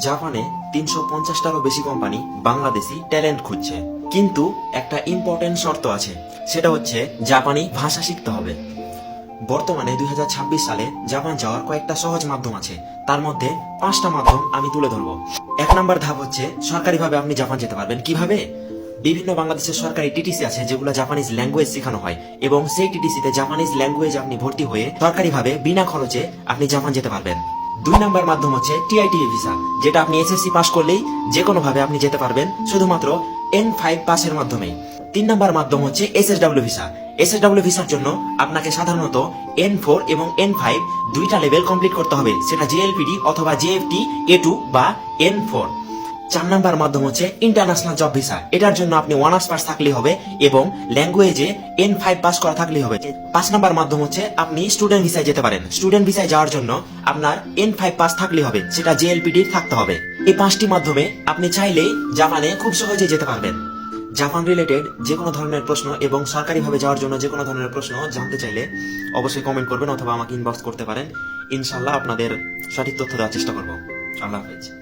জাপানে 350টারও বেশি company Bangladeshi talent খুঁজছে, কিন্তু একটা ইম্পর্টেন্ট শর্ত আছে, সেটা হচ্ছে জাপানি ভাষা শিখতে হবে। বর্তমানে 2026 সালে জাপান যাওয়ার কয়েকটা সহজ মাধ্যম আছে, তার মধ্যে 5টা মাধ্যম আমি তুলে ধরবো। 1 নম্বর ধাপ হচ্ছে সরকারিভাবে আপনি জাপান যেতে পারবেন। কিভাবে? বিভিন্ন বাংলাদেশের সরকারি টিটিসি আছে যেগুলো জাপানিজ ল্যাঙ্গুয়েজ শেখানো হয়, এবং সেই টিটিসিতে জাপানিজ ল্যাঙ্গুয়েজ আপনি ভর্তি হয়ে সরকারিভাবে বিনা খরচে আপনি জাপান যেতে পারবেন। 2 নম্বর মাধ্যম হচ্ছে টিআইটিএ ভিসা, যেটা আপনি এসএসসি পাস করলেই যে কোনো ভাবে আপনি যেতে পারবেন, শুধুমাত্র N5 পাসের মাধ্যমে। 3 নম্বর মাধ্যম হচ্ছে এসএসডব্লিউ ভিসা। এসএসডব্লিউ ভিসার জন্য আপনাকে সাধারণত N4 এবং N5 দুইটা লেভেল কমপ্লিট করতে হবে, সেটা জেএলপিডি অথবা জেএফটি A2 বা N4। 4 নম্বর মাধ্যম হচ্ছে ইন্টারন্যাশনাল জব ভিসা। এটার জন্য আপনি অনার্স পাস থাকলেই হবে এবং ল্যাঙ্গুয়েজে N5 পাস করা থাকলেই হবে। 5 নম্বর মাধ্যম হচ্ছে আপনি স্টুডেন্ট ভিসায় যেতে পারেন। স্টুডেন্ট ভিসায় যাওয়ার জন্য আপনার N5 পাস থাকলেই হবে, সেটা জেএলপিডি থাকতে হবে। এই 5টি মাধ্যমে আপনি চাইলেই জাপানে খুব সহজে যেতে পারবেন। জাপান রিলেটেড যে কোনো ধরনের প্রশ্ন এবং সরকারিভাবে যাওয়ার জন্য যে কোনো ধরনের প্রশ্ন জানতে চাইলে অবশ্যই কমেন্ট করবেন অথবা আমাকে ইনবক্স করতে পারেন। ইনশাল্লাহ আপনাদের সঠিক তথ্য দেওয়ার চেষ্টা করব। আল্লাহ হাফেজ।